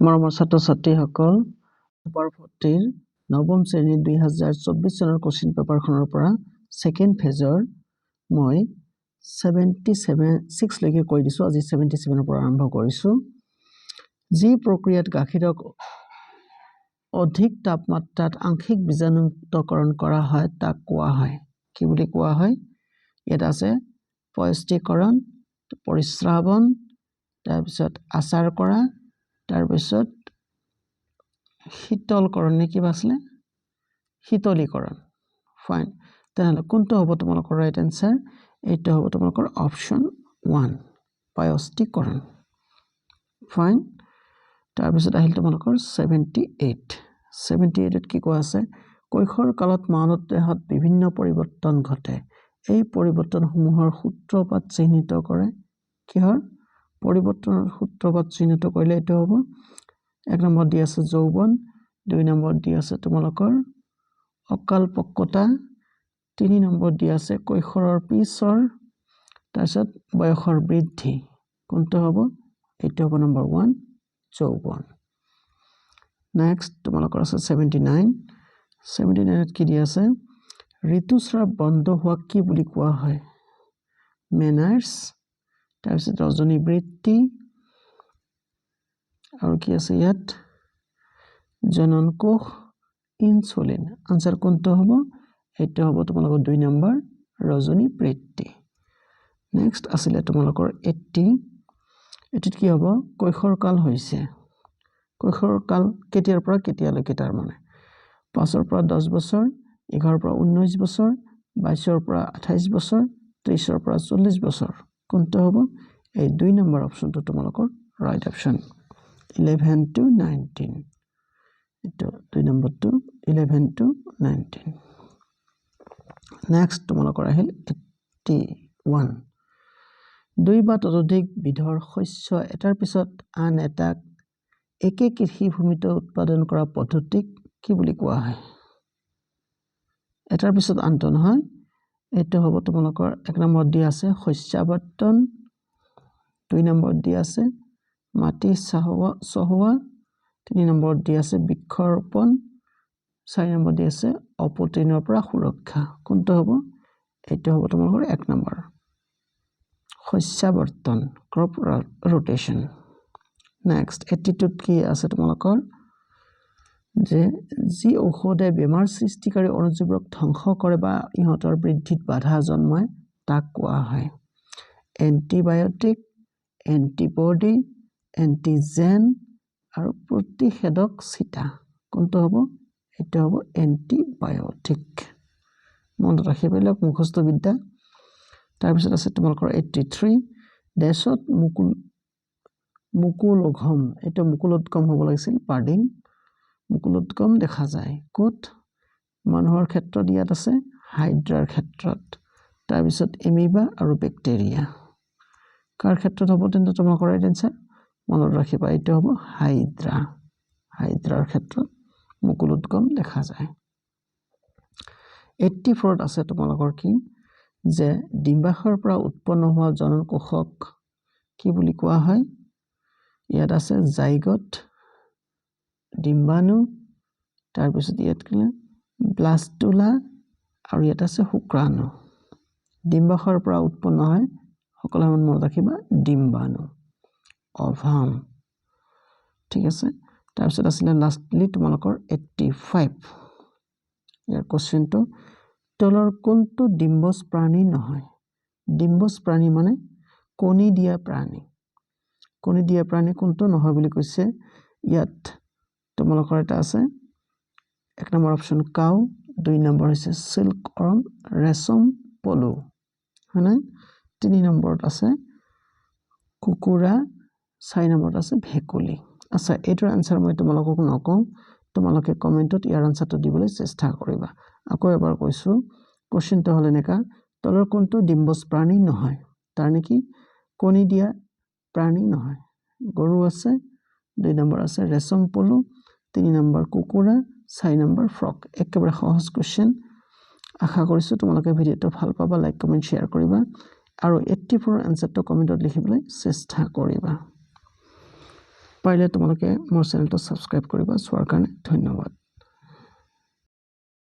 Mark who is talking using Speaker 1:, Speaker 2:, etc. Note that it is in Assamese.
Speaker 1: মৰমৰ ছাত্ৰ-ছাত্ৰীসকল পেপাৰ 40 নৱম শ্ৰেণীৰ 2024 চনৰ কোশ্চিন পেপাৰখনৰ পৰা সেকেন্ড ফেজৰ মই 76 লৈকে কৈ দিছো। আজি 77 পৰা আৰম্ভ কৰিছো। যি প্ৰক্ৰিয়াত গাখীৰক অধিক তাপমাত্ৰাত আংশিক বীজাণুমুক্তকৰণ কৰা হয় তাক কোৱা হয়। কি বুলি কোৱা হয়? ইয়াত আছে পয়স্তীকৰণ, পৰিস্ৰাৱণ, তাৰ পিছত আচাৰ কৰা, তাৰ পিছত শীতলকৰণ নে কিবা আছিল, শীতলীকৰণ। ফাইন, তেনেহলে কোনটো হ'ব তোমালোকৰ ৰাইট এনসাৰ? এইটো হ'ব তোমালোকৰ অপশন 1, পয়স্তীকৰণ। ফাইন, তাৰ পিছত আহিল তোমালোকৰ 78 কি কোৱা আছে? কৈশোৰ কালত মানৱ দেহত বিভিন্ন পৰিৱৰ্তন ঘটে। এই পৰিৱৰ্তনসমূহৰ সূত্ৰপাত চিহ্নিত কৰে। কিহৰ পৰিৱৰ্তনৰ সূত্ৰপাত চিহ্নিত কৰিলে এইটো হ'ব? 1 নম্বৰ দি আছে যৌৱন, 2 নম্বৰ দি আছে তোমালোকৰ অকাল পক্কতা, 3 নম্বৰ দি আছে কৈশোৰৰ পিছৰ, তাৰপিছত বয়সৰ বৃদ্ধি। কোনটো হ'ব? এইটো হ'ব নম্বৰ 1 যৌৱন। নেক্সট তোমালোকৰ আছে 79 কি দি আছে? ঋতুস্ৰাৱ বন্ধ হোৱা কি বুলি কোৱা হয়? মেনাৰ্স, তাৰপিছত ৰজনী বৃত্তি, আৰু কি আছে ইয়াত? জনন কোষ, ইনসুলিন। আনসাৰ কোনটো হ'ব? এইটো হ'ব তোমালোকৰ 2 নম্বৰ ৰজনী বৃত্তি। নেক্সট আছিলে তোমালোকৰ 80 কি হ'ব? কৈশোৰ কাল হৈছে। কৈশোৰ কাল কেতিয়াৰ পৰা কেতিয়ালৈকে? তাৰ মানে 5 পৰা 10 বছৰ, 11 পৰা 19 বছৰ, 22 পৰা 28 বছৰ, 23 পৰা 40 বছৰ। কোনটো হ'ব? এই 2 নম্বৰ অপশনটো তোমালোকৰ ৰাইট অপশন। 11 to 19, এইটো 2 নম্বৰটো 11 to 19। নেক্সট তোমালোকৰ আহিল 81 দুই বা ততোধিক বিধৰ শস্য এটাৰ পিছত আন এটাক একে কৃষি ভূমিতে উৎপাদন কৰা পদ্ধতিক কি বুলি কোৱা হয়? এটাৰ পিছত আনটো নহয়, এইটো হ'ব তোমালোকৰ 1 নম্বৰ দি আছে শস্যাবৰ্তন, 2 নম্বৰ দি আছে মাটি চহোৱা, 3 নম্বৰ দি আছে বৃক্ষৰোপণ, 4 নম্বৰ দি আছে অপতৃণৰ পৰা সুৰক্ষা। কোনটো হ'ব? এইটো হ'ব তোমালোকৰ 1 নম্বৰ শস্যাবৰ্তন, ক্ৰপ ৰোটেশন। নেক্সট 82 কি আছে তোমালোকৰ? যে যি ঔষধে বেমাৰ সৃষ্টিকাৰী অণুজীৱক ধ্বংস কৰে বা ইহঁতৰ বৃদ্ধিত বাধা জন্মায় তাক কোৱা হয় এন্টিবায়টিক, এন্টিবডি, এন্টিজেন আৰু প্ৰতিষেধক চিটা। কোনটো হ'ব? এইটো হ'ব এন্টিবায়টিক। মনত ৰাখিবলৈ মুখস্থ বিদ্যা। তাৰপিছত আছে তোমালোকৰ 83 দেশত মুকুলোদ্গম, এইটো মুকুলোদ্গম হ'ব লাগিছিল পাৰ্ডিং। মুকুলোদ্গম দেখা যায় ক'ত? মানুহৰ ক্ষেত্ৰত ইয়াত আছে হাইড্ৰাৰ ক্ষেত্ৰত, তাৰপিছত এমিবা আৰু বেক্টেৰিয়া। কাৰ ক্ষেত্ৰত হ'ব তেন্তে তোমালোকৰ ৰাইট এনসাৰ? মনত ৰাখিবা এইটো হ'ব হাইড্ৰাৰ ক্ষেত্ৰত মুকুলোদ্গম দেখা যায়। 84 আছে তোমালোকৰ কি? যে ডিম্বাশয়ৰ পৰা উৎপন্ন হোৱা জনন কোষক কি বুলি কোৱা হয়? ইয়াত আছে জাইগট, ডিম্বাণু, তাৰপিছত ইয়াত কি ব্লাস্টুলা, আৰু ইয়াত আছে শুক্ৰাণু। ডিম্বাশয়ৰ পৰা উৎপন্ন হয় সকলো মনত ৰাখিবা ডিম্বাণু, অভাম। ঠিক আছে, তাৰপিছত আছিলে লাষ্টলি তোমালোকৰ 85 ইয়াৰ কোশ্চেনটো তলৰ কোনটো ডিম্বজ প্ৰাণী নহয়? ডিম্বজ প্ৰাণী মানে কণী দিয়া প্ৰাণী। কণী দিয়া প্ৰাণী কোনটো নহয় বুলি কৈছে? ইয়াত তোমালোকৰ এটা আছে 1 নম্বৰ অপশন কাউ, 2 নম্বৰ হৈছে সিল্ক অৰ্ম, ৰেশম পলু, হয়নে? 3 নম্বৰত আছে কুকুৰা, 4 নম্বৰত আছে ভেকুলী। আচ্ছা, এইটোৰ আনসাৰ মই তোমালোকক নকওঁ, তোমালোকে কমেন্টত ইয়াৰ আনসাৰটো দিবলৈ চেষ্টা কৰিবা। আকৌ এবাৰ কৈছো, কোশ্চেনটো হ'ল এনেকা, তলৰ কোনটো ডিম্বজ প্ৰাণী নহয়? তাৰ নেকি কণী দিয়া প্ৰাণী নহয়? গৰু আছে, 2 নম্বৰ আছে ৰেশম পলু, 3 নম্বৰ কুকুৰা, 4 নম্বৰ ফ্ৰক। একেবাৰে সহজ কোশ্চেন। আশা কৰিছো তোমালোকে ভিডিঅ'টো ভাল পাবা। লাইক কমেন্ট শ্বেয়াৰ কৰিবা আৰু 84 আনসাৰটো কমেন্টত লিখিবলৈ চেষ্টা কৰিবা। পাৰিলে তোমালোকে মোৰ চেনেলটো ছাবস্ক্ৰাইব কৰিবা। চোৱাৰ কাৰণে ধন্যবাদ।